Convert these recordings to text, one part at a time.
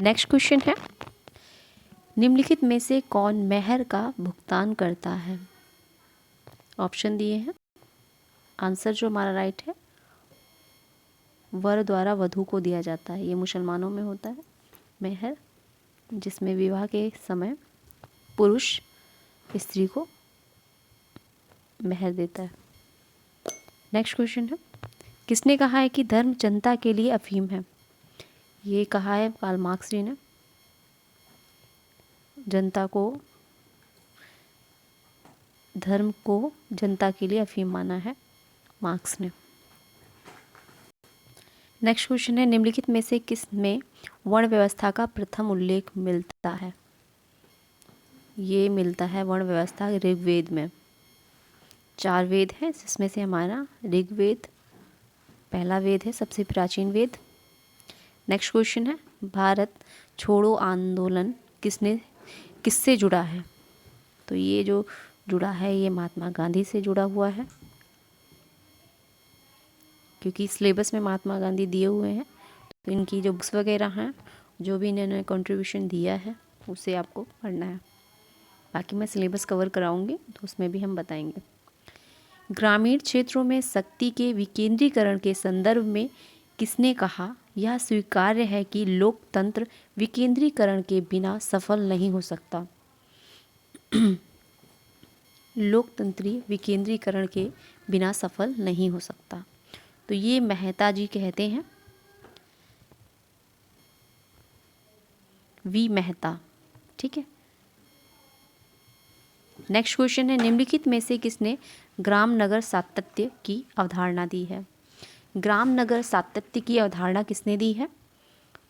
Next question है, निम्नलिखित में से कौन मेहर का भुगतान करता है? ऑप्शन दिए हैं। आंसर जो हमारा राइट है, वर द्वारा वधू को दिया जाता है। ये मुसलमानों में होता है मेहर, जिसमें विवाह के समय पुरुष स्त्री को मेहर देता है। नेक्स्ट क्वेश्चन है, किसने कहा है कि धर्म जनता के लिए अफीम है? ये कहा है कार्ल मार्क्स जी ने। जनता को, धर्म को जनता के लिए अफीम माना है मार्क्स ने। नेक्स्ट क्वेश्चन है, निम्नलिखित में से किस में वर्ण व्यवस्था का प्रथम उल्लेख मिलता है? ये मिलता है वर्ण व्यवस्था ऋग्वेद में। 4 वेद हैं, जिसमें से हमारा ऋग्वेद पहला वेद है, सबसे प्राचीन वेद। नेक्स्ट क्वेश्चन है, भारत छोड़ो आंदोलन किससे जुड़ा है? तो ये जो जुड़ा है ये महात्मा गांधी से जुड़ा हुआ है, क्योंकि सिलेबस में महात्मा गांधी दिए हुए हैं, तो इनकी जो बुक्स वगैरह हैं, जो भी इन्होंने कंट्रीब्यूशन दिया है उसे आपको पढ़ना है। बाकी मैं सिलेबस कवर कराऊंगी तो उसमें भी हम बताएंगे। ग्रामीण क्षेत्रों में शक्ति के विकेंद्रीकरण के संदर्भ में किसने कहा, यह स्वीकार्य है कि लोकतंत्र विकेंद्रीकरण के बिना सफल नहीं हो सकता? लोकतंत्री विकेंद्रीकरण के बिना सफल नहीं हो सकता। तो ये मेहता जी कहते हैं, वी मेहता। ठीक है। नेक्स्ट क्वेश्चन है, निम्नलिखित में से किसने ग्राम नगर सातत्य की अवधारणा दी है? ग्राम नगर सातत्य की अवधारणा किसने दी है?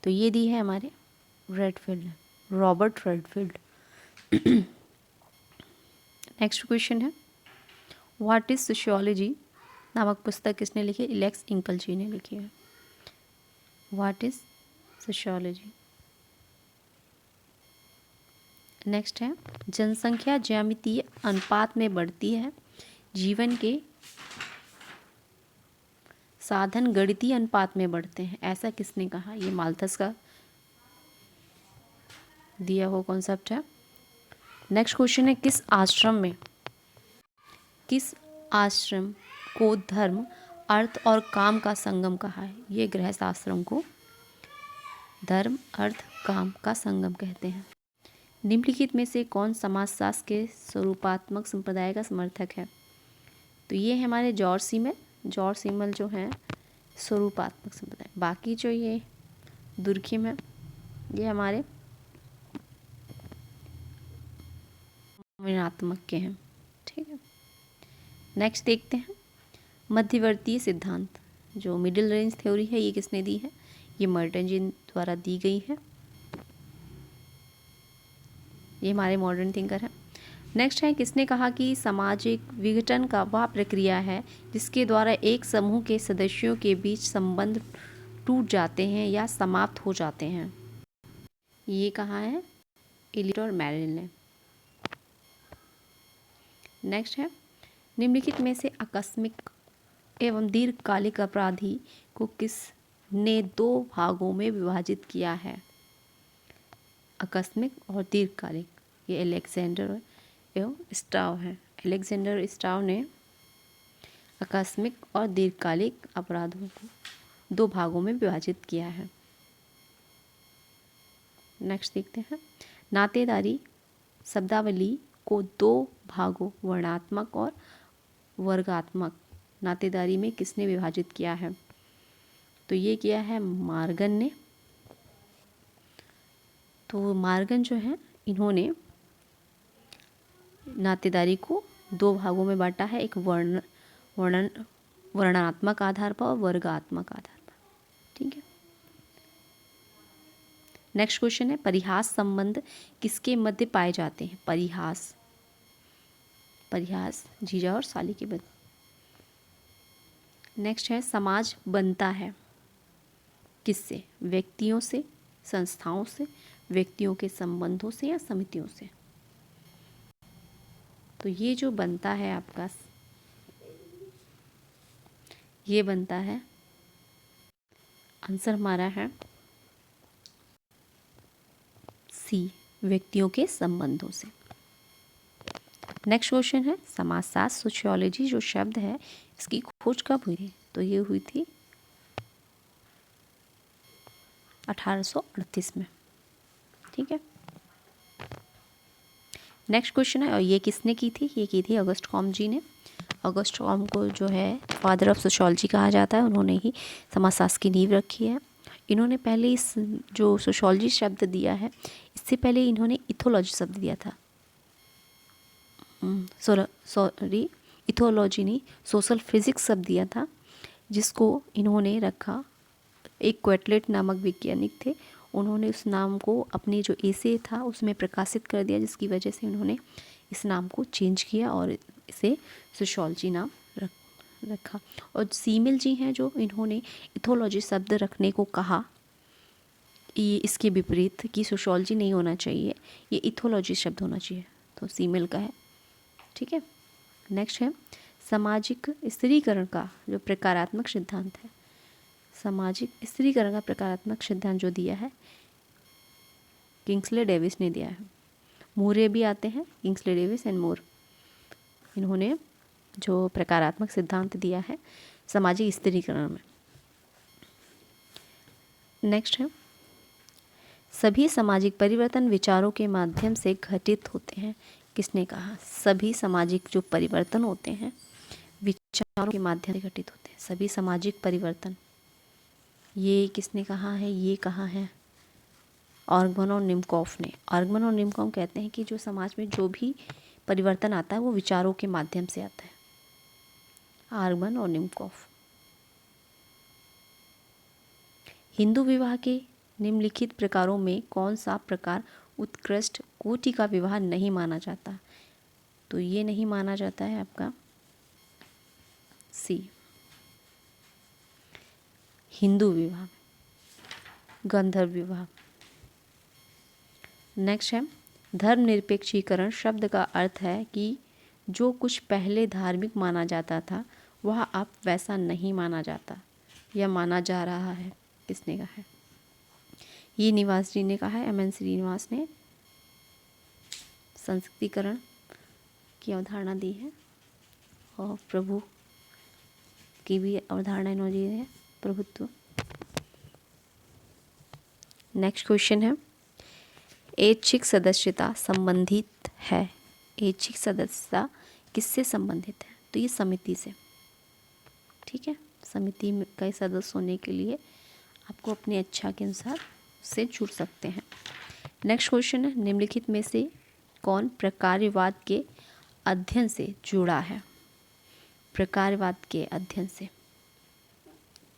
तो ये दी है हमारे Redfield, Robert Redfield. Next question है, व्हाट इज सोशियोलॉजी नामक पुस्तक किसने लिखी? एलेक्स इंकल जी ने लिखी है। What is sociology. नेक्स्ट है, जनसंख्या ज्यामितीय अनुपात में बढ़ती है, जीवन के साधन गणितीय अनुपात में बढ़ते हैं, ऐसा किसने कहा? ये माल्थस का दिया हुआ कॉन्सेप्ट है। नेक्स्ट क्वेश्चन है, किस आश्रम को धर्म अर्थ और काम का संगम कहा है? ये गृहस्थ आश्रम को धर्म अर्थ काम का संगम कहते हैं। निम्नलिखित में से कौन समाजशास्त्र के स्वरूपात्मक संप्रदाय का समर्थक है? तो ये है हमारे जॉर्ज सीमल जो हैं स्वरूपात्मक संप्रदाय। बाकी जो ये दुर्खिम है ये हमारे विनात्मक के हैं। ठीक है। नेक्स्ट देखते हैं, मध्यवर्तीय सिद्धांत जो मिडिल रेंज थ्योरी है, ये किसने दी है? ये मर्टन जी द्वारा दी गई है। ये हमारे मॉडर्न थिंकर हैं। नेक्स्ट है, किसने कहा कि सामाजिक विघटन का वह प्रक्रिया है जिसके द्वारा एक समूह के सदस्यों के बीच संबंध टूट जाते हैं या समाप्त हो जाते हैं? ये कहा है एलियट और मैरिल ने। नेक्स्ट है, निम्नलिखित में से आकस्मिक एवं दीर्घकालिक अपराधी को किसने 2 भागों में विभाजित किया है? आकस्मिक और दीर्घकालिक, ये अलेक्जेंडर एवं स्टाव है। अलेक्जेंडर स्टाव ने आकस्मिक और दीर्घकालिक अपराधों को 2 भागों में विभाजित किया है। नेक्स्ट देखते हैं, नातेदारी शब्दावली को 2 भागों वर्णात्मक और वर्गात्मक नातेदारी में किसने विभाजित किया है? तो ये किया है मार्गन ने। तो मार्गन जो है इन्होंने नातेदारी को 2 भागों में बांटा है, एक वर्णनात्मक आधार पर और वर्गात्मक आधार पर। ठीक है। नेक्स्ट क्वेश्चन है, परिहास संबंध किसके मध्य पाए जाते हैं? परिहास जीजा और साली के मध्य। नेक्स्ट है, समाज बनता है किससे? व्यक्तियों से, संस्थाओं से, व्यक्तियों के संबंधों से या समितियों से? तो ये जो बनता है आपका, ये बनता है, आंसर हमारा है सी, व्यक्तियों के संबंधों से। नेक्स्ट क्वेश्चन है समाजशास्त्र सोशियोलॉजी जो शब्द है इसकी खोज कब हुई थी? तो ये हुई थी 1838 में। ठीक है। नेक्स्ट क्वेश्चन है, और ये किसने की थी? ये की थी ऑगस्ट कॉम्ट जी ने। ऑगस्ट कॉम्ट को जो है फादर ऑफ सोशियोलॉजी कहा जाता है, उन्होंने ही समाजशास्त्र की नींव रखी है। इन्होंने पहले इस जो सोशियोलॉजी शब्द दिया है, इससे पहले इन्होंने इथोलॉजी शब्द दिया था। सॉरी, इथोलॉजी नहीं, सोशल फिजिक्स शब्द दिया था, जिसको इन्होंने रखा, एक क्वेटलेट नामक वैज्ञानिक थे, उन्होंने उस नाम को अपने जो एसे था उसमें प्रकाशित कर दिया, जिसकी वजह से उन्होंने इस नाम को चेंज किया और इसे सोशियोलॉजी नाम रखा। और सीमिल जी हैं जो इन्होंने इथोलॉजी शब्द रखने को कहा, ये इसके विपरीत कि सोशियोलॉजी नहीं होना चाहिए, ये इथोलॉजी शब्द होना चाहिए, तो सीमिल का है। ठीक है। नेक्स्ट है सामाजिक स्त्रीकरण का जो प्रकारात्मक सिद्धांत है, सामाजिक स्त्रीकरण का प्रकारात्मक सिद्धांत जो दिया है किंग्सले डेविस ने दिया है। मूरे भी आते हैं, किंग्सले डेविस एंड मूर, इन्होंने जो प्रकारात्मक सिद्धांत दिया है सामाजिक स्त्रीकरण में। नेक्स्ट है सभी सामाजिक परिवर्तन विचारों के माध्यम से घटित होते हैं। किसने कहा? सभी सामाजिक जो परिवर्तन होते हैं विचारों के माध्यम से घटित होते हैं। सभी सामाजिक परिवर्तन, ये किसने कहा है? ये कहा है ऑर्गमन और निम्कोफ ने। ऑर्गमन और निम्कोफ कहते हैं कि जो समाज में जो भी परिवर्तन आता है वो विचारों के माध्यम से आता है। ऑर्गमन और निम्कोफ। हिंदू विवाह के निम्नलिखित प्रकारों में कौन सा प्रकार उत्कृष्ट कोटि का विवाह नहीं माना जाता? तो ये नहीं माना जाता है आपका सी, हिंदू विवाह, गंधर्व विवाह। नेक्स्ट है धर्मनिरपेक्षीकरण शब्द का अर्थ है कि जो कुछ पहले धार्मिक माना जाता था वह अब वैसा नहीं माना जाता या माना जा रहा है। किसने कहा है? ये निवास जी ने कहा है, MN श्रीनिवास ने संस्कृतिकरण की अवधारणा दी है और प्रभु की भी अवधारणा इन्होंने दी है, प्रभुत्व। नेक्स्ट क्वेश्चन है ऐच्छिक सदस्यता संबंधित है। ऐच्छिक सदस्यता किससे संबंधित है? तो ये समिति से। ठीक है, समिति में कई सदस्य होने के लिए आपको अपनी इच्छा के अनुसार से जुड़ सकते हैं। नेक्स्ट क्वेश्चन है निम्नलिखित में से कौन प्रकार्यवाद के अध्ययन से जुड़ा है? प्रकार्यवाद के अध्ययन से,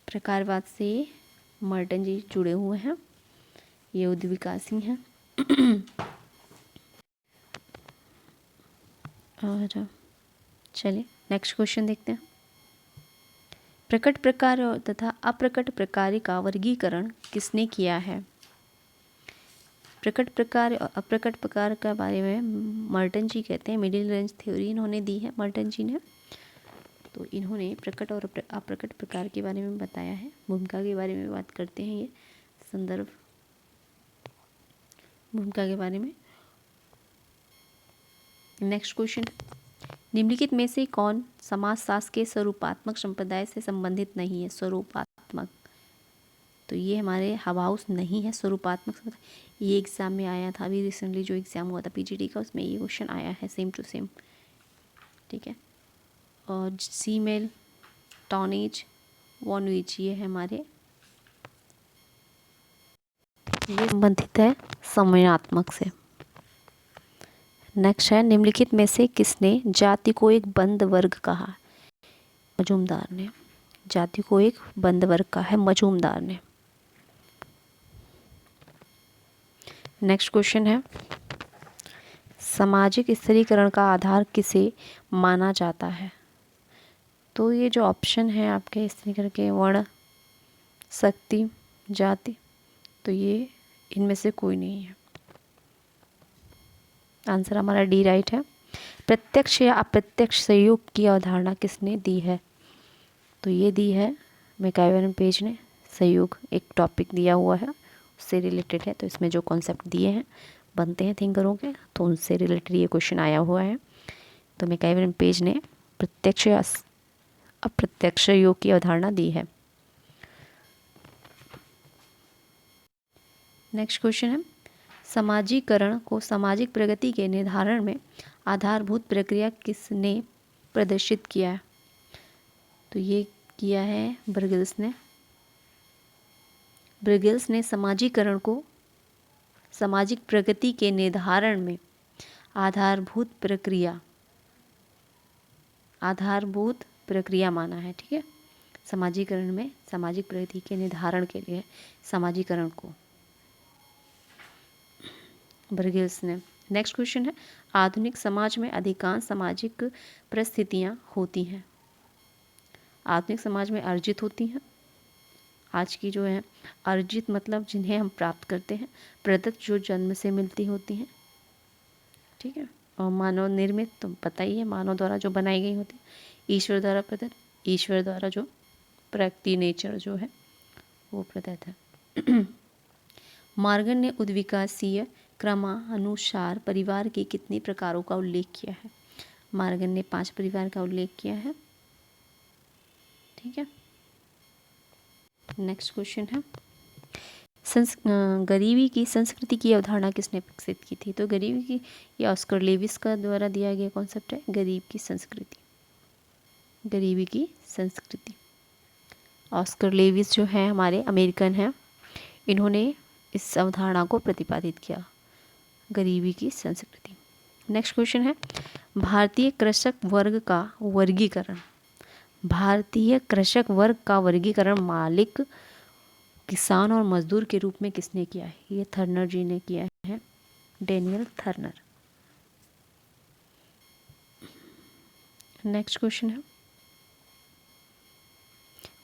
प्रकार्यवाद से मर्टन जी जुड़े हुए हैं, ये उद्विकासी हैं। और चलिए नेक्स्ट क्वेश्चन देखते हैं। प्रकट प्रकार तथा अप्रकट प्रकार का वर्गीकरण किसने किया है? प्रकट प्रकार और अप्रकट प्रकार के बारे में मर्टन जी कहते हैं, मिडिल रेंज थ्योरी इन्होंने दी है मर्टन जी ने। तो इन्होंने प्रकट और अप्रकट प्रकार के बारे में बताया है। भूमिका के बारे में बात करते हैं, ये संदर्भ भूमिका के बारे में। नेक्स्ट क्वेश्चन, निम्नलिखित में से कौन समाजशास्त्र के स्वरूपात्मक संप्रदाय से संबंधित नहीं है? स्वरूपात्मक, तो ये हमारे हवाउस नहीं है स्वरूपात्मक संप्रदाय। ये एग्ज़ाम में आया था, अभी रिसेंटली जो एग्ज़ाम हुआ था PGT का, उसमें ये क्वेश्चन आया है सेम टू सेम। ठीक है, और सीमेल, टॉनेज, वॉनविच, ये है हमारे, ये संबंधित है समयात्मक से। नेक्स्ट है निम्नलिखित में से किसने जाति को एक बंद वर्ग कहा? मजूमदार ने। जाति को एक बंद वर्ग कहा है मजूमदार ने। नेक्स्ट क्वेश्चन है सामाजिक स्त्रीकरण का आधार किसे माना जाता है? तो ये जो ऑप्शन है आपके स्त्रीकरण के, वर्ण, शक्ति, जाति, तो ये इनमें से कोई नहीं है। आंसर हमारा डी राइट है। प्रत्यक्ष या अप्रत्यक्ष सहयोग की अवधारणा किसने दी है? तो ये दी है मैकइवन पेज ने। सहयोग एक टॉपिक दिया हुआ है, उससे रिलेटेड है, तो इसमें जो कॉन्सेप्ट दिए हैं बनते हैं थिंकरों के, तो उनसे रिलेटेड ये क्वेश्चन आया हुआ है। तो मैकइवर पेज ने प्रत्यक्ष या अप्रत्यक्ष योग की अवधारणा दी है। नेक्स्ट क्वेश्चन है, समाजीकरण को सामाजिक प्रगति के निर्धारण में आधारभूत प्रक्रिया किसने प्रदर्शित किया है? तो ये किया है ब्रगेल्स ने। ब्रगेल्स ने समाजीकरण को सामाजिक प्रगति के निर्धारण में आधारभूत प्रक्रिया माना है। ठीक है, समाजीकरण में सामाजिक प्रगति के निर्धारण के लिए समाजीकरण को ब्रगेल्स ने। नेक्स्ट क्वेश्चन है, आधुनिक समाज में अधिकांश सामाजिक परिस्थितियां होती हैं। आधुनिक समाज में अर्जित होती हैं। आज की जो है अर्जित मतलब जिन्हें हम प्राप्त करते हैं, प्रदत्त जो जन्म से मिलती होती हैं। ठीक है, और मानव निर्मित तो पता ही है, मानव द्वारा जो बनाई गई होती है, ईश्वर द्वारा प्रदत्त, ईश्वर द्वारा जो प्रकृति नेचर जो है वो प्रदत्त है। मॉर्गन ने उद्विकासीय क्रमानुसार परिवार के कितने प्रकारों का उल्लेख किया है? मॉर्गन ने 5 परिवार का उल्लेख किया है। ठीक है, नेक्स्ट क्वेश्चन है, गरीबी की संस्कृति की अवधारणा किसने विकसित की थी? तो गरीबी की ये ऑस्कर लेविस का द्वारा दिया गया कॉन्सेप्ट है, गरीब की संस्कृति। गरीबी की संस्कृति ऑस्कर लेविस जो है हमारे अमेरिकन हैं, इन्होंने इस अवधारणा को प्रतिपादित किया, गरीबी की संस्कृति। नेक्स्ट क्वेश्चन है, भारतीय कृषक वर्ग का वर्गीकरण। भारतीय कृषक वर्ग का वर्गीकरण मालिक, किसान और मजदूर के रूप में किसने किया है? ये थर्नर जी ने किया है, डेनियल थर्नर। नेक्स्ट क्वेश्चन है,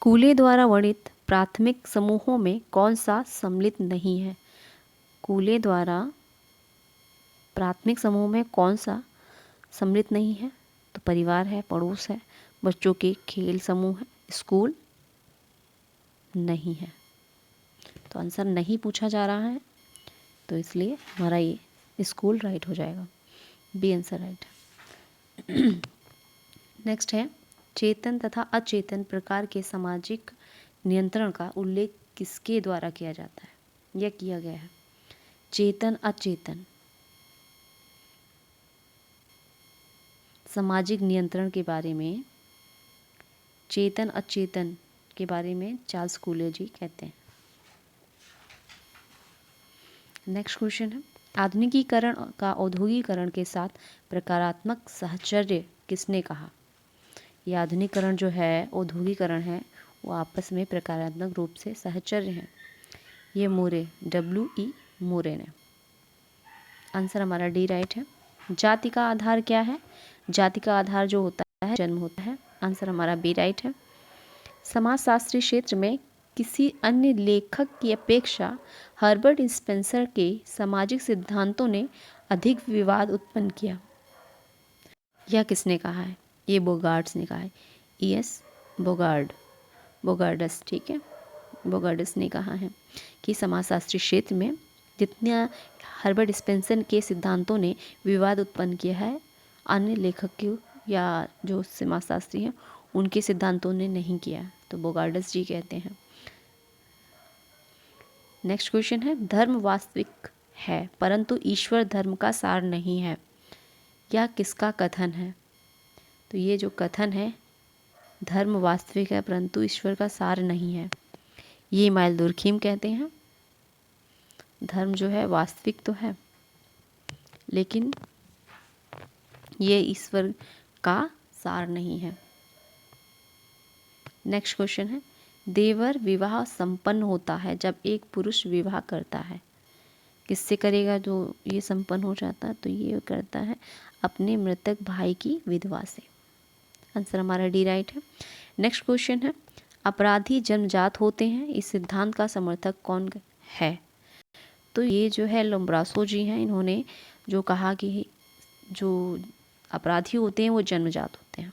कूले द्वारा वर्णित प्राथमिक समूहों में कौन सा सम्मिलित नहीं है? कूले द्वारा प्राथमिक समूह में कौन सा सम्मिलित नहीं है? तो परिवार है, पड़ोस है, बच्चों के खेल समूह है, स्कूल नहीं है। तो आंसर नहीं पूछा जा रहा है, तो इसलिए हमारा ये स्कूल राइट हो जाएगा, बी आंसर राइट। नेक्स्ट है, चेतन तथा अचेतन प्रकार के सामाजिक नियंत्रण का उल्लेख किसके द्वारा किया जाता है? यह किया गया है, चेतन अचेतन सामाजिक नियंत्रण के बारे में, चेतन अचेतन के बारे में चार्ल्स कूले जी कहते हैं। नेक्स्ट क्वेश्चन है, आधुनिकीकरण का औद्योगिकरण के साथ प्रकारात्मक साहचर्य किसने कहा? यह आधुनिकीकरण जो है, औद्योगिकरण है, वो आपस में प्रकारात्मक रूप से साहचर्य है। ये मोरे, WE मोरे ने। आंसर हमारा डी राइट है। जाति का आधार क्या है? जाति का आधार जो होता है जन्म होता है। आंसर हमारा बी राइट है। समाजशास्त्री क्षेत्र में किसी अन्य लेखक की अपेक्षा हर्बर्ट स्पेंसर के सामाजिक सिद्धांतों ने अधिक विवाद उत्पन्न किया। यह किसने कहा है? ये बोगार्ड्स ने कहा है, ES बोगार्डस। ठीक है, बोगार्डस ने कहा है कि समाजशास्त्री क्षेत्र में जितना हर्बर्ट स्पेंसर के सिद्धांतों ने विवाद उत्पन्न किया है, अन्य लेखक या जो समाजशास्त्री हैं उनके सिद्धांतों ने नहीं किया। तो बोगार्डस जी कहते हैं। नेक्स्ट क्वेश्चन है, धर्म वास्तविक है परंतु ईश्वर धर्म का सार नहीं है। यह किसका कथन है? तो ये जो कथन है, धर्म वास्तविक है परंतु ईश्वर का सार नहीं है, ये इमानुएल दुर्खीम कहते हैं। धर्म जो है वास्तविक तो है लेकिन ये ईश्वर का सार नहीं है। नेक्स्ट क्वेश्चन है, देवर विवाह संपन्न होता है जब एक पुरुष विवाह करता है। किससे करेगा जो ये संपन्न हो जाता है? तो ये करता है अपने मृतक भाई की विधवा से। आंसर हमारा डी राइट है। नेक्स्ट क्वेश्चन है, अपराधी जन्मजात होते हैं, इस सिद्धांत का समर्थक कौन है? तो ये जो है लोम्ब्रासो जी हैं, इन्होंने जो कहा कि जो अपराधी होते हैं वो जन्मजात होते हैं।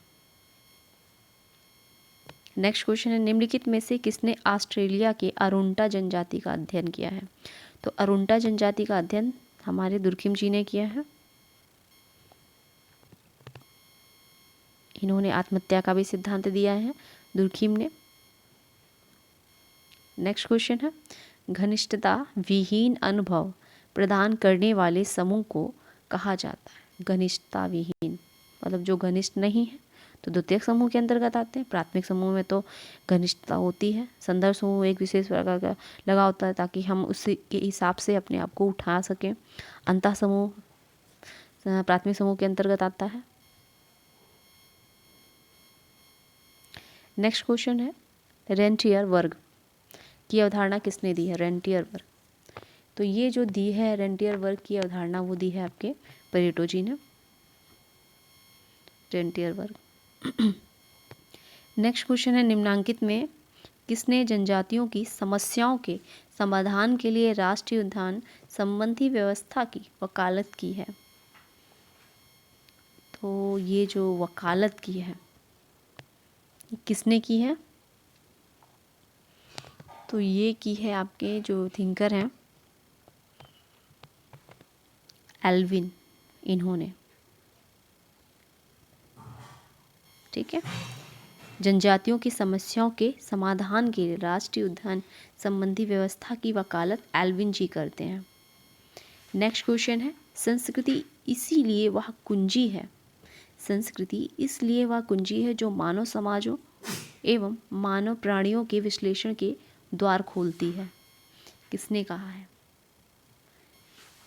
नेक्स्ट क्वेश्चन है, निम्नलिखित में से किसने ऑस्ट्रेलिया के अरुंटा जनजाति का अध्ययन किया है? तो अरुंटा जनजाति का अध्ययन हमारे दुर्खिम जी ने किया है। इन्होंने आत्महत्या का भी सिद्धांत दिया है दुर्खिम ने। नेक्स्ट क्वेश्चन है, घनिष्ठता विहीन अनुभव प्रदान करने वाले समूह को कहा जाता है। घनिष्ठता विहीन मतलब जो घनिष्ठ नहीं है तो द्वितीयक समूह के अंतर्गत आते हैं। प्राथमिक समूह में तो घनिष्ठता होती है। संदर्भ समूह एक विशेष प्रकार का लगा होता है ताकि हम उसी के हिसाब से अपने आप को उठा सकें। अंतः समूह प्राथमिक समूह के अंतर्गत आता है। नेक्स्ट क्वेश्चन है, रेंटियर वर्ग की अवधारणा किसने दी है। रेंटियर वर्ग, तो ये जो दी है रेंटियर वर्ग की अवधारणा वो दी है आपके पेरेटो जी ने, रेंटियर वर्ग। नेक्स्ट क्वेश्चन है, निम्नांकित में किसने जनजातियों की समस्याओं के समाधान के लिए राष्ट्रीय उद्यान संबंधी व्यवस्था की वकालत की है। तो ये जो वकालत की है किसने की है, तो ये की है आपके जो थिंकर हैं एल्विन, इन्होंने। ठीक है, जनजातियों की समस्याओं के समाधान के लिए राष्ट्रीय उद्यान संबंधी व्यवस्था की वकालत एल्विन जी करते हैं। नेक्स्ट क्वेश्चन है, संस्कृति इसीलिए वह कुंजी है। संस्कृति इसलिए वह कुंजी है जो मानव समाजों एवं मानव प्राणियों के विश्लेषण के द्वार खोलती है। किसने कहा है,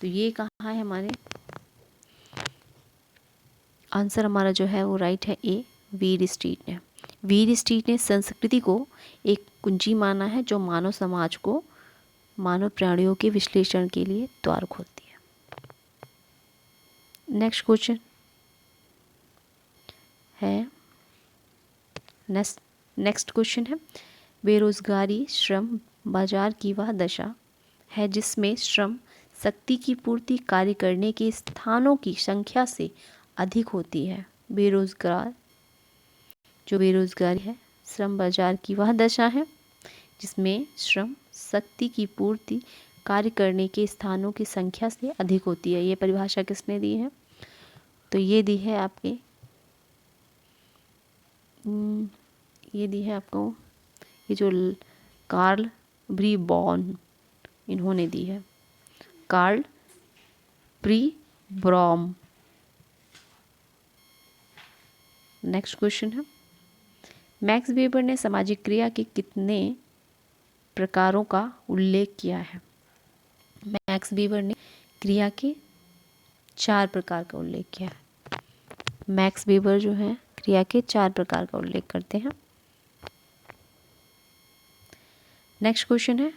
तो ये कहा है हमारे आंसर हमारा जो है वो राइट है ए, वीर स्ट्रीट ने। वीर स्ट्रीट ने संस्कृति को एक कुंजी माना है जो मानव समाज को मानव प्राणियों के विश्लेषण के लिए द्वार खोलती है। नेक्स्ट क्वेश्चन है, नेक्स्ट क्वेश्चन है, बेरोजगारी श्रम बाजार की वह दशा है जिसमें श्रम शक्ति की पूर्ति कार्य करने के स्थानों की संख्या से अधिक होती है। बेरोजगार, जो बेरोजगारी है श्रम बाजार की वह दशा है जिसमें श्रम शक्ति की पूर्ति कार्य करने के स्थानों की संख्या से अधिक होती है। ये परिभाषा किसने दी है, तो ये दी है आपके ये दी है आपको ये जो कार्ल ब्रीबॉर्न इन्होंने दी है, कार्ल ब्रीबॉर्न। नेक्स्ट क्वेश्चन है, मैक्स वेबर ने सामाजिक क्रिया के कितने प्रकारों का उल्लेख किया है। मैक्स वेबर ने क्रिया के 4 प्रकार का उल्लेख किया है। मैक्स वेबर जो है क्रिया के 4 प्रकार का उल्लेख करते हैं। नेक्स्ट क्वेश्चन है,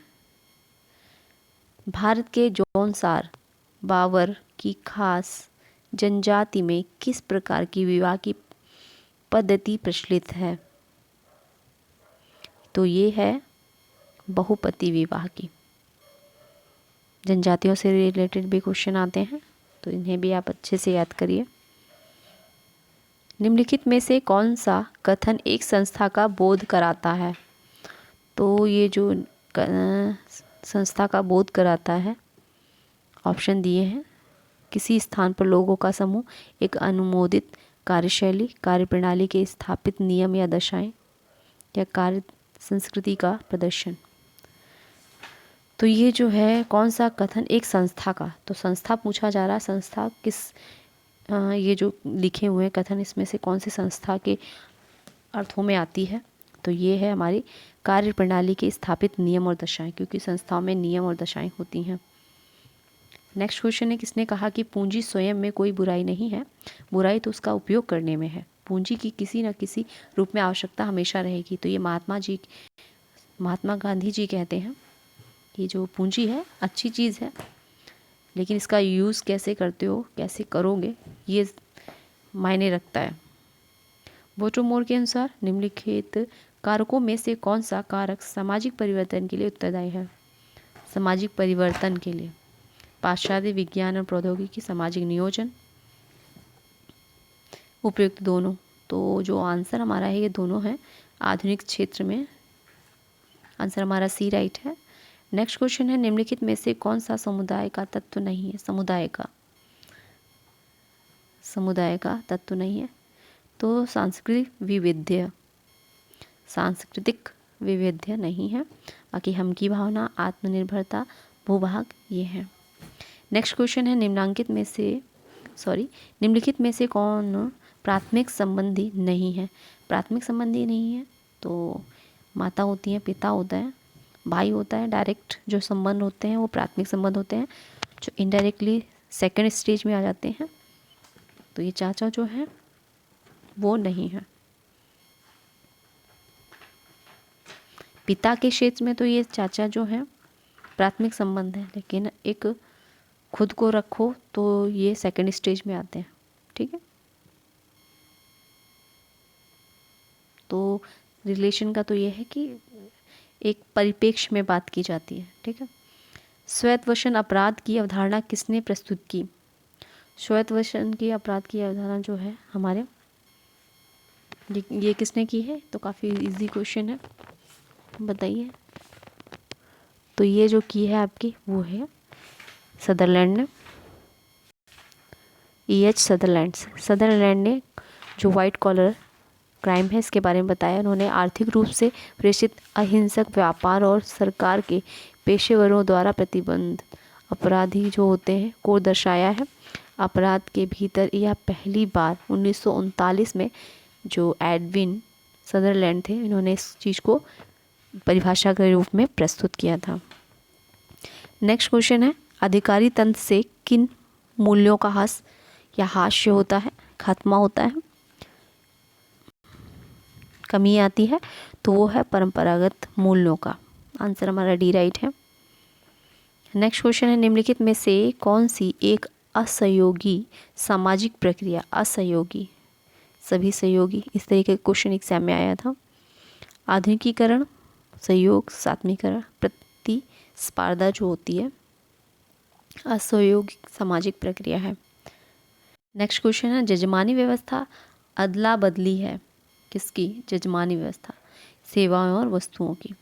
भारत के जौनसार बावर की खास जनजाति में किस प्रकार की विवाह की पद्धति प्रचलित है, तो ये है बहुपति विवाह की। जनजातियों से रिलेटेड भी क्वेश्चन आते हैं तो इन्हें भी आप अच्छे से याद करिए। निम्नलिखित में से कौन सा कथन एक संस्था का बोध कराता है, तो ये जो संस्था का बोध कराता है ऑप्शन दिए हैं, किसी स्थान पर लोगों का समूह, एक अनुमोदित कार्यशैली, कार्यप्रणाली के स्थापित नियम या दशाएं, या कार्य संस्कृति का प्रदर्शन। तो ये जो है कौन सा कथन एक संस्था का, तो संस्था पूछा जा रहा है, संस्था किस ये जो लिखे हुए हैं कथन इसमें से कौन सी संस्था के अर्थों में आती है, तो ये है हमारी कार्य प्रणाली के स्थापित नियम और दशाएं, क्योंकि संस्थाओं में नियम और दशाएं होती हैं। नेक्स्ट क्वेश्चन है, किसने कहा कि पूंजी स्वयं में कोई बुराई नहीं है, बुराई तो उसका उपयोग करने में है। पूंजी की किसी न किसी रूप में आवश्यकता हमेशा रहेगी। तो ये महात्मा गांधी जी कहते हैं कि जो पूंजी है अच्छी चीज़ है, लेकिन इसका यूज़ कैसे करते हो, कैसे करोगे, ये मायने रखता है। वोटोमोर के अनुसार निम्नलिखित कारकों में से कौन सा कारक सामाजिक परिवर्तन के लिए उत्तरदायी है। सामाजिक परिवर्तन के लिए पाश्चात्य विज्ञान और प्रौद्योगिकी, सामाजिक नियोजन, उपयुक्त दोनों। तो जो आंसर हमारा है ये दोनों है आधुनिक क्षेत्र में। आंसर हमारा सी राइट है। नेक्स्ट क्वेश्चन है निम्नलिखित में से कौन सा समुदाय का तत्व नहीं है? समुदाय का तत्व नहीं है तो सांस्कृतिक विविध्य नहीं है। बाकी हम की भावना, आत्मनिर्भरता, भूभाग ये है। नेक्स्ट क्वेश्चन है निम्नलिखित में से कौन प्राथमिक संबंधी नहीं है? प्राथमिक संबंधी नहीं है तो माता होती है, पिता होता है, भाई होता है। डायरेक्ट जो संबंध होते हैं वो प्राथमिक संबंध होते हैं, जो इनडायरेक्टली सेकंड स्टेज में आ जाते हैं। तो ये चाचा जो है वो नहीं है। पिता के क्षेत्र में तो ये चाचा जो है प्राथमिक संबंध है, लेकिन एक खुद को रखो तो ये सेकंड स्टेज में आते हैं। ठीक है, तो रिलेशन का तो ये है कि एक परिप्रेक्ष्य में बात की जाती है। ठीक है, स्वैतवशन अपराध की अवधारणा किसने प्रस्तुत की? स्वैतवशन की अपराध की अवधारणा जो है हमारे ये किसने की है? तो काफ़ी इजी क्वेश्चन है, बताइए। तो ये जो की है आपकी वो है सदरलैंड ने, E.H. सदरलैंड ने जो वाइट कॉलर क्राइम है इसके बारे में बताया। उन्होंने आर्थिक रूप से प्रेषित अहिंसक व्यापार और सरकार के पेशेवरों द्वारा प्रतिबंध अपराधी जो होते हैं को दर्शाया है। अपराध के भीतर यह पहली बार 1939 में जो एडविन सदरलैंड थे, इन्होंने इस चीज़ को परिभाषा के रूप में प्रस्तुत किया था। नेक्स्ट क्वेश्चन है अधिकारी तंत्र से किन मूल्यों का ह्रास या हास्य होता है, खात्मा होता है, कमी आती है? तो वो है परंपरागत मूल्यों का। आंसर हमारा डी राइट है। नेक्स्ट क्वेश्चन है निम्नलिखित में से कौन सी एक असहयोगी सामाजिक प्रक्रिया, असहयोगी सभी सहयोगी, इस तरीके का क्वेश्चन एग्जाम में आया था। आधुनिकीकरण, सहयोग, सात्मीकरण, प्रतिस्पर्धा जो होती है असहयोगी सामाजिक प्रक्रिया है। नेक्स्ट क्वेश्चन है जजमानी व्यवस्था अदला बदली है किसकी? जजमानी व्यवस्था सेवाओं और वस्तुओं की।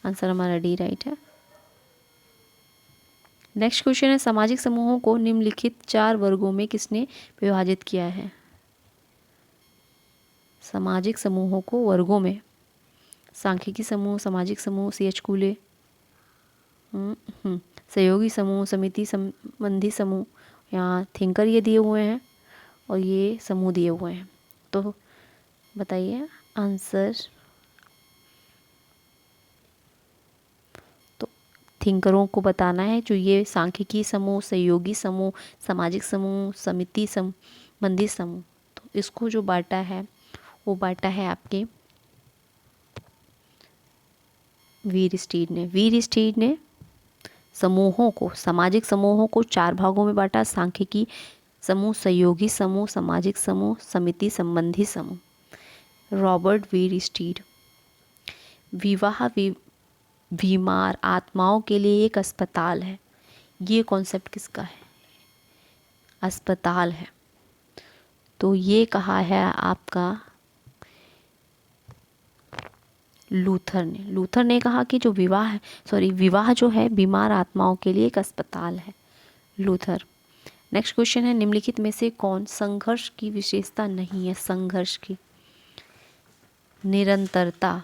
आंसर हमारा डी राइट है। नेक्स्ट क्वेश्चन है सामाजिक समूहों को निम्नलिखित 4 वर्गों में किसने विभाजित किया है? सामाजिक समूहों को वर्गों में सांख्यिकी समूह, सामाजिक समूह, C.H. कूले, सहयोगी समूह, समिति संबंधी समूह, यहाँ थिंकर ये दिए हुए हैं और ये समूह दिए हुए हैं। तो बताइए आंसर। तो थिंकरों को बताना है जो ये सांख्यिकी समूह, सहयोगी समूह, सामाजिक समूह, समिति संबंधी समूह, तो इसको जो बांटा है वो बांटा है आपके वीर स्टीड ने समूहों को, सामाजिक समूहों को 4 भागों में बांटा। सांख्यिकी समूह, सहयोगी समूह, सामाजिक समूह, समिति संबंधी समूह। रॉबर्ट वीर स्टीड। विवाह बीमार आत्माओं के लिए एक अस्पताल है, ये कॉन्सेप्ट किसका है? अस्पताल है, तो ये कहा है आपका लूथर ने कहा कि जो विवाह जो है बीमार आत्माओं के लिए एक अस्पताल है, लूथर। नेक्स्ट क्वेश्चन है निम्नलिखित में से कौन संघर्ष की विशेषता नहीं है? संघर्ष की निरंतरता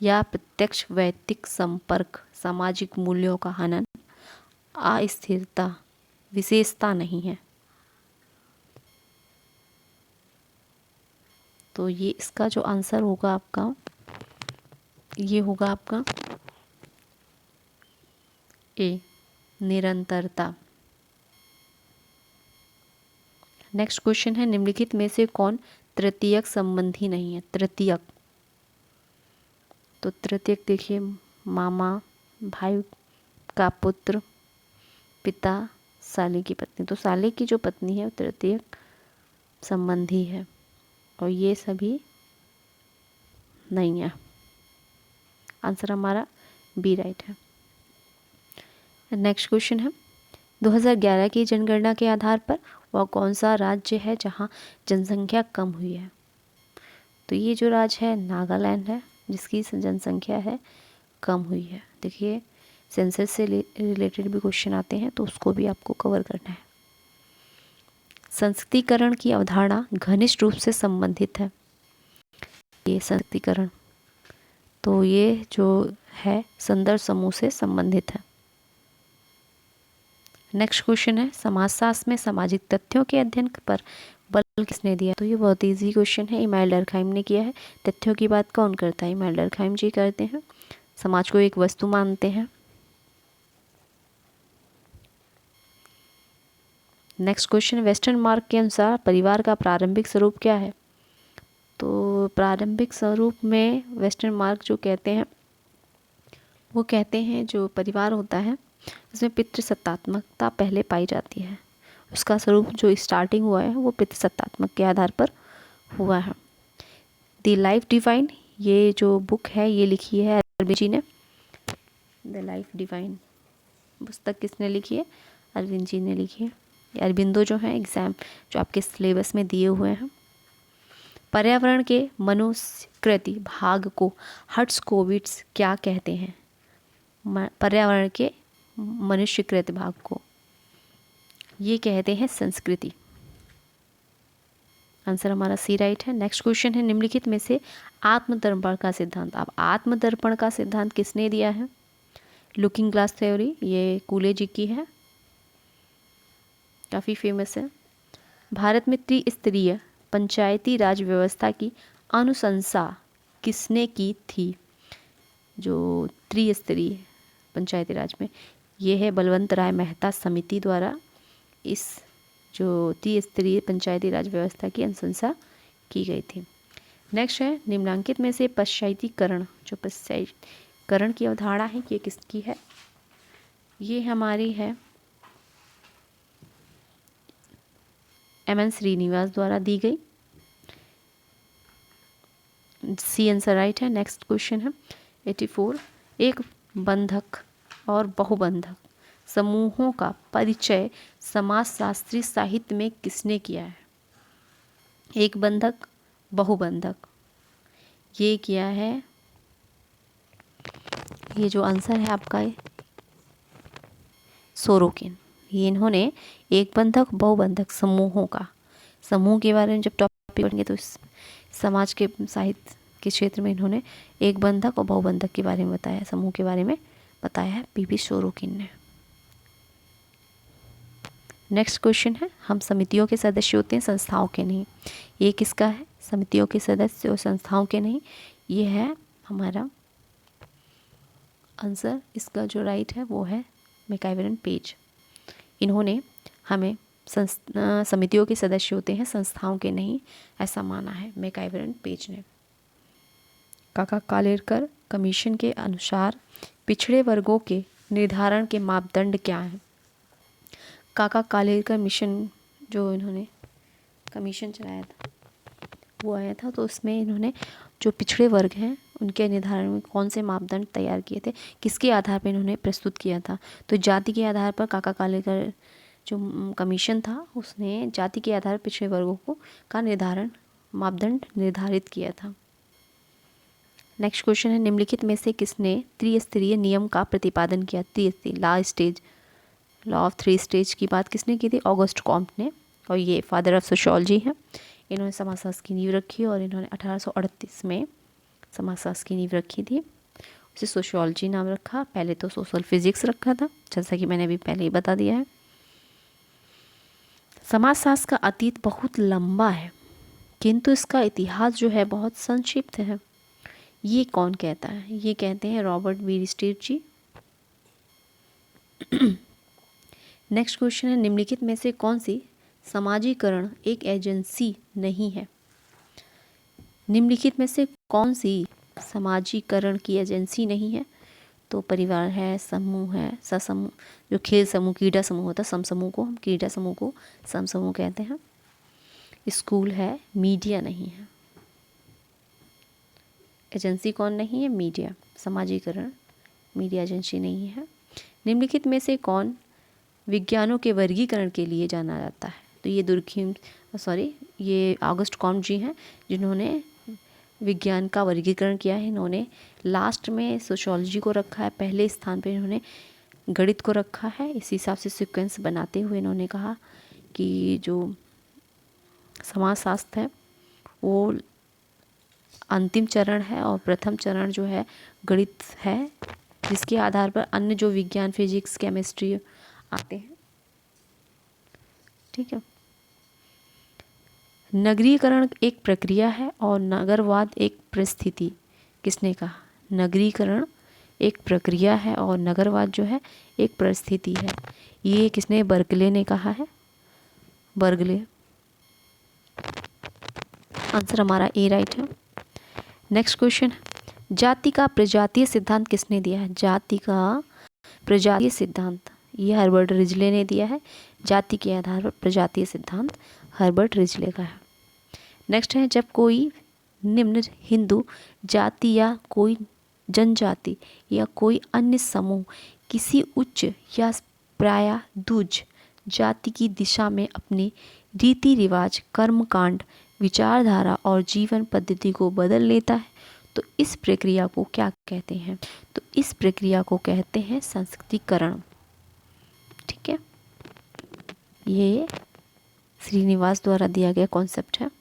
या प्रत्यक्ष वैयक्तिक संपर्क, सामाजिक मूल्यों का हनन, अस्थिरता विशेषता नहीं है। तो ये इसका जो आंसर होगा आपका, ये होगा आपका ए, निरंतरता। नेक्स्ट क्वेश्चन है निम्नलिखित में से कौन तृतीयक संबंधी नहीं है? तृतीयक, तो तृतीयक देखिए मामा, भाई का पुत्र, पिता, साले की पत्नी, तो साले की जो पत्नी है वो तृतीयक संबंधी है और ये सभी नहीं है। आंसर हमारा बी राइट है। नेक्स्ट क्वेश्चन है 2011 की जनगणना के आधार पर वह कौन सा राज्य है जहां जनसंख्या कम हुई है? तो ये जो राज्य है नागालैंड है, जिसकी जनसंख्या है कम हुई है। देखिए सेंसस से रिलेटेड भी क्वेश्चन आते हैं तो उसको भी आपको कवर करना है। संस्कृतिकरण की अवधारणा घनिष्ठ रूप से संबंधित है। ये संस्कृतिकरण तो ये जो है संदर्भ समूह से संबंधित है। नेक्स्ट क्वेश्चन है समाजशास्त्र में सामाजिक तथ्यों के अध्ययन पर बल किसने दिया? तो ये बहुत इजी क्वेश्चन है, इमाइल डर्कहाइम ने किया है। तथ्यों की बात कौन करता है? इमाइल डर्कहाइम जी करते हैं। समाज को एक वस्तु मानते हैं। नेक्स्ट क्वेश्चन, वेस्टर्न मार्क के अनुसार परिवार का प्रारंभिक स्वरूप क्या है? तो प्रारंभिक स्वरूप में वेस्टर्न मार्क जो कहते हैं वो कहते हैं जो परिवार होता है उसमें पितृसत्तात्मकता पहले पाई जाती है। उसका स्वरूप जो स्टार्टिंग हुआ है वो पितृसत्तात्मक के आधार पर हुआ है। द लाइफ डिवाइन ये जो बुक है ये लिखी है अरविंद जी ने। द लाइफ डिवाइन पुस्तक किसने लिखी है? अरविंद जी ने लिखी है। अरविंदो जो है एग्जाम जो आपके सिलेबस में दिए हुए हैं। पर्यावरण के मनुष्यकृत भाग को हर्ट्ज़कोविट्ज़ क्या कहते हैं? पर्यावरण के मनुष्यकृत भाग को ये कहते हैं संस्कृति। आंसर हमारा सी राइट है। नेक्स्ट क्वेश्चन है निम्नलिखित में से आत्मदर्पण का सिद्धांत। अब आत्मदर्पण का सिद्धांत किसने दिया है? लुकिंग ग्लास थ्योरी ये कूले जी की है, काफ़ी फेमस है। भारत में त्रिस्तरीय पंचायती राज व्यवस्था की अनुशंसा किसने की थी? जो त्रिस्तरीय पंचायती राज में ये है बलवंत राय मेहता समिति द्वारा इस जो त्रिस्तरीय पंचायती राज व्यवस्था की अनुशंसा की गई थी। नेक्स्ट है निम्नलिखित में से पश्चातीकरण जो पश्चातीकरण की अवधारणा है ये किसकी है? ये हमारी है एम.एन. श्रीनिवास द्वारा दी गई। सी आंसर राइट है। नेक्स्ट क्वेश्चन है 84 एक बंधक और बहुबंधक समूहों का परिचय समाजशास्त्री साहित्य में किसने किया है? एक बंधक बहुबंधक ये किया है, ये जो आंसर है आपका सोरोकिन। ये इन्होंने एक बंधक बहुबंधक समूहों का समूह के बारे में जब टॉपिक पढ़ेंगे तो इस समाज के साहित्य के क्षेत्र में इन्होंने एक बंधक और बहुबंधक के बारे में बताया, समूह के बारे में बताया है पी.बी. सोरोकिन ने। नेक्स्ट क्वेश्चन है हम समितियों के सदस्य होते हैं संस्थाओं के नहीं। ये किसका है? समितियों के सदस्य और संस्थाओं के नहीं। ये है हमारा आंसर, इसका जो राइट है वो है मैकआइवर पेज। इन्होंने हमें समितियों के सदस्य होते हैं संस्थाओं के नहीं ऐसा माना है मैकआइवर पेज ने। काका कालेलकर कमीशन के अनुसार पिछड़े वर्गों के निर्धारण के मापदंड क्या हैं? काका कालेलकर मिशन जो इन्होंने कमीशन चलाया था वो आया था तो उसमें इन्होंने जो पिछड़े वर्ग हैं उनके निर्धारण में कौन से मापदंड तैयार किए थे, किसके आधार पर इन्होंने प्रस्तुत किया था? तो जाति के आधार पर काका कालेलकर जो कमीशन था उसने जाति के आधार पर पिछड़े वर्गों को का निर्धारण मापदंड निर्धारित किया था। नेक्स्ट क्वेश्चन है निम्नलिखित में से किसने त्रिस्तरीय नियम का प्रतिपादन किया? त्रिस्तरीय लॉ ऑफ थ्री स्टेज की बात किसने की थी? ऑगस्ट कॉम्ट ने। और ये फादर ऑफ सोशियोलॉजी हैं। इन्होंने समाजशास्त्र की नींव रखी और इन्होंने 1838 में समाजशास्त्र की नींव रखी थी। उसे सोशियोलॉजी नाम रखा, पहले तो सोशल फिजिक्स रखा था जैसा कि मैंने अभी पहले ही बता दिया है। समाजशास्त्र का अतीत बहुत लंबा है किंतु इसका इतिहास जो है बहुत संक्षिप्त है। ये कौन कहता है? ये कहते हैं रॉबर्ट बीरस्टेट जी। नेक्स्ट क्वेश्चन है निम्नलिखित में से कौन सी समाजीकरण एक एजेंसी नहीं है? निम्नलिखित में से कौन सी समाजीकरण की एजेंसी नहीं है? तो परिवार है, समूह है, ससमूह जो खेल समूह क्रीड़ा समूह होता है, समूह को हम क्रीड़ा समूह को समूह कहते हैं। स्कूल है, मीडिया नहीं है। एजेंसी कौन नहीं है? मीडिया। समाजीकरण मीडिया एजेंसी नहीं है। निम्नलिखित में से कौन विज्ञानों के वर्गीकरण के लिए जाना जाता है? तो ये ये ऑगस्ट कॉम्ट जी हैं जिन्होंने विज्ञान का वर्गीकरण किया है इन्होंने। लास्ट में सोशियोलॉजी को रखा है, पहले स्थान पे इन्होंने गणित को रखा है। इस हिसाब से सीक्वेंस बनाते हुए इन्होंने कहा कि जो समाजशास्त्र है वो अंतिम चरण है और प्रथम चरण जो है गणित है, जिसके आधार पर अन्य जो विज्ञान, फिजिक्स, केमिस्ट्री आते हैं। ठीक है। नगरीकरण एक प्रक्रिया है और नगरवाद एक परिस्थिति। किसने कहा? नगरीकरण एक प्रक्रिया है और नगरवाद जो है एक परिस्थिति है। ये किसने? बर्कले ने कहा है, बर्कले। आंसर हमारा ए राइट है। नेक्स्ट क्वेश्चन, जाति का प्रजातीय सिद्धांत किसने दिया है? जाति का प्रजातीय सिद्धांत ये हर्बर्ट रिजले ने दिया है। जाति के आधार पर प्रजातीय सिद्धांत हर्बर्ट रिजले का है। नेक्स्ट है, जब कोई निम्न हिंदू जाति या कोई जनजाति या कोई अन्य समूह किसी उच्च या प्रायः दूज जाति की दिशा में अपने रीति रिवाज, कर्मकांड, विचारधारा और जीवन पद्धति को बदल लेता है तो इस प्रक्रिया को क्या कहते हैं? तो इस प्रक्रिया को कहते हैं संस्कृतिकरण। ठीक है, ये श्रीनिवास द्वारा दिया गया कॉन्सेप्ट है।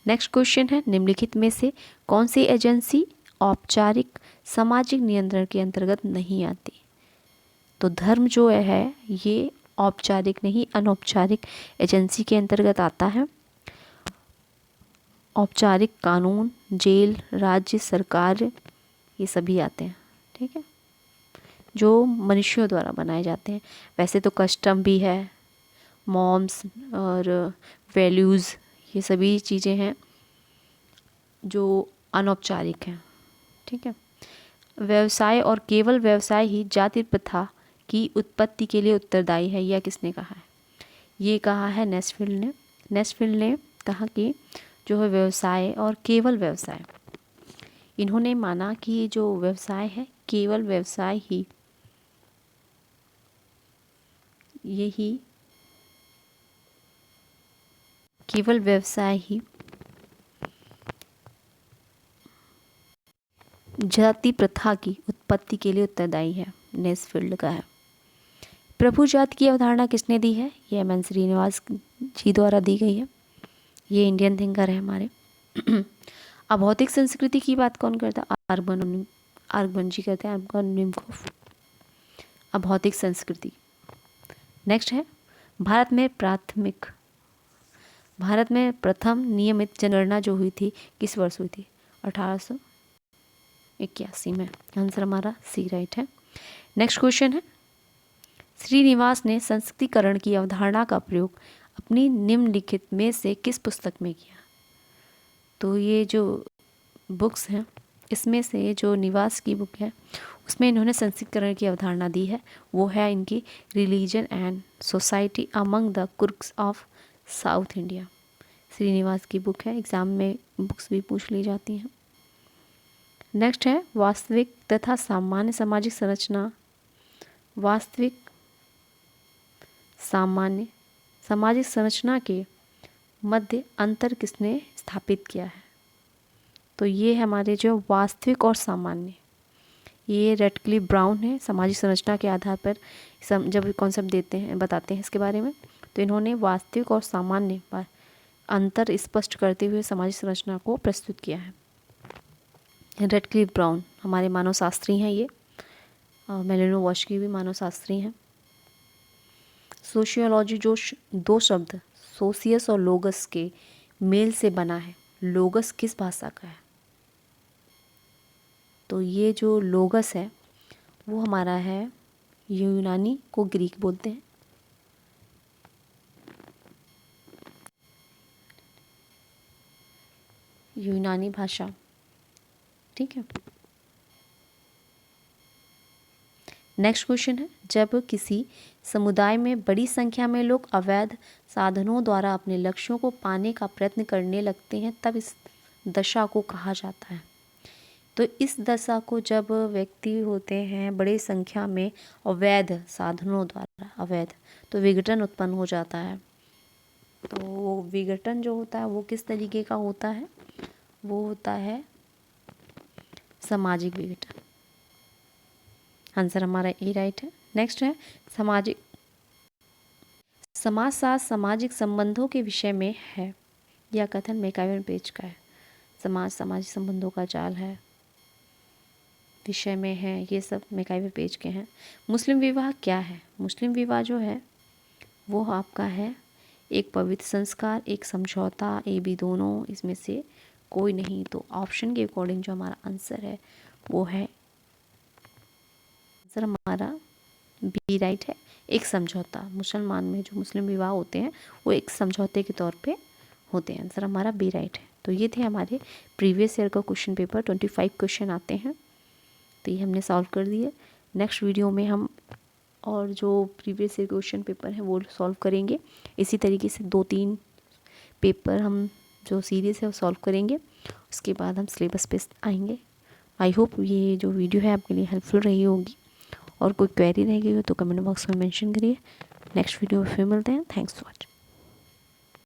नेक्स्ट क्वेश्चन है, निम्नलिखित में से कौन सी एजेंसी औपचारिक सामाजिक नियंत्रण के अंतर्गत नहीं आती? तो धर्म जो है ये औपचारिक नहीं अनौपचारिक एजेंसी के अंतर्गत आता है। औपचारिक कानून, जेल, राज्य सरकार ये सभी आते हैं। ठीक है, जो मनुष्यों द्वारा बनाए जाते हैं। वैसे तो कस्टम भी है, मॉर्म्स और वैल्यूज़ ये सभी चीज़ें हैं जो अनौपचारिक हैं। ठीक है, व्यवसाय और केवल व्यवसाय ही जाति प्रथा की उत्पत्ति के लिए उत्तरदायी है, यह किसने कहा है? ये कहा है नेस्फील्ड ने। नेस्फील्ड ने कहा कि जो है व्यवसाय और केवल व्यवसाय, इन्होंने माना कि जो व्यवसाय है केवल व्यवसाय ही यही केवल व्यवसाय ही जाति प्रथा की उत्पत्ति के लिए उत्तरदायी है, नेस्फील्ड का है। प्रभु जाति की अवधारणा किसने दी है? ये एम.एन. श्रीनिवास जी द्वारा दी गई है। ये इंडियन थिंकर है हमारे। अभौतिक संस्कृति की बात कौन करता है? आर्गमन जी कहते हैं, निम्कोफ। अभौतिक संस्कृति। नेक्स्ट है, भारत में प्रथम नियमित जनगणना जो हुई थी किस वर्ष हुई थी? 1881 में। आंसर हमारा सी राइट है। नेक्स्ट क्वेश्चन है, श्रीनिवास ने संस्कृतिकरण की अवधारणा का प्रयोग अपनी निम्नलिखित में से किस पुस्तक में किया? तो ये जो बुक्स हैं इसमें से जो निवास की बुक है उसमें इन्होंने संस्कृतिकरण की अवधारणा दी है, वो है इनकी religion and society among the Coorgs of South India. Srinivas की बुक है, एग्जाम में बुक्स भी पूछ ली जाती हैं। नेक्स्ट है, वास्तविक तथा सामान्य सामाजिक संरचना। वास्तविक सामान्य सामाजिक संरचना के मध्य अंतर किसने स्थापित किया है? तो ये हमारे जो वास्तविक और सामान्य, ये रेडक्लिफ ब्राउन है। सामाजिक संरचना के आधार पर जब कॉन्सेप्ट देते हैं, बताते हैं इसके बारे में, तो इन्होंने वास्तविक और सामान्य पर अंतर स्पष्ट करते हुए सामाजिक संरचना को प्रस्तुत किया है। रेडक्लिफ ब्राउन हमारे मानव शास्त्री हैं ये, और मेलिनोवस्की भी मानव शास्त्री हैं। सोशियोलॉजी जो दो शब्द सोशियस और लोगस के मेल से बना है। लोगस किस भाषा का है? तो ये जो लोगस है वो हमारा है यूनानी को ग्रीक बोलते हैं। यूनानी भाषा। ठीक है, नेक्स्ट क्वेश्चन है, जब किसी समुदाय में बड़ी संख्या में लोग अवैध साधनों द्वारा अपने लक्ष्यों को पाने का प्रयत्न करने लगते हैं तब इस दशा को कहा जाता है। तो इस दशा को जब व्यक्ति होते हैं बड़ी संख्या में अवैध साधनों द्वारा, अवैध, तो विघटन उत्पन्न हो जाता है। तो वो विघटन जो होता है वो किस तरीके का होता है? वो होता है सामाजिक विघटन। आंसर हमारा ए राइट है। नेक्स्ट है समाजशास्त्र सामाजिक संबंधों के विषय में है। यह कथन मैकइवर पेज का है। सामाजिक संबंधों का जाल है, विषय में है, ये सब मैकइवर पेज के हैं। मुस्लिम विवाह क्या है? मुस्लिम विवाह जो है वो आपका है एक पवित्र संस्कार, एक समझौता, ए बी दोनों, इसमें से कोई नहीं। तो ऑप्शन के अकॉर्डिंग जो हमारा आंसर है वो है, आंसर हमारा बी राइट है, एक समझौता। मुसलमान में जो मुस्लिम विवाह होते हैं वो एक समझौते के तौर पे होते हैं। आंसर हमारा बी राइट है। तो ये थे हमारे प्रीवियस ईयर का क्वेश्चन पेपर। 25 क्वेश्चन आते हैं, तो ये हमने सॉल्व कर दिए। नेक्स्ट वीडियो में हम और जो प्रीवियस ईयर क्वेश्चन पेपर हैं वो सॉल्व करेंगे। इसी तरीके से 2-3 पेपर हम जो सीरीज़ है वो सॉल्व करेंगे। उसके बाद हम सिलेबस पे आएंगे। आई होप ये जो वीडियो है आपके लिए हेल्पफुल रही होगी, और कोई क्वेरी रह गई हो तो कमेंट बॉक्स में मेंशन करिए। नेक्स्ट वीडियो में फिर मिलते हैं। Thanks for watching.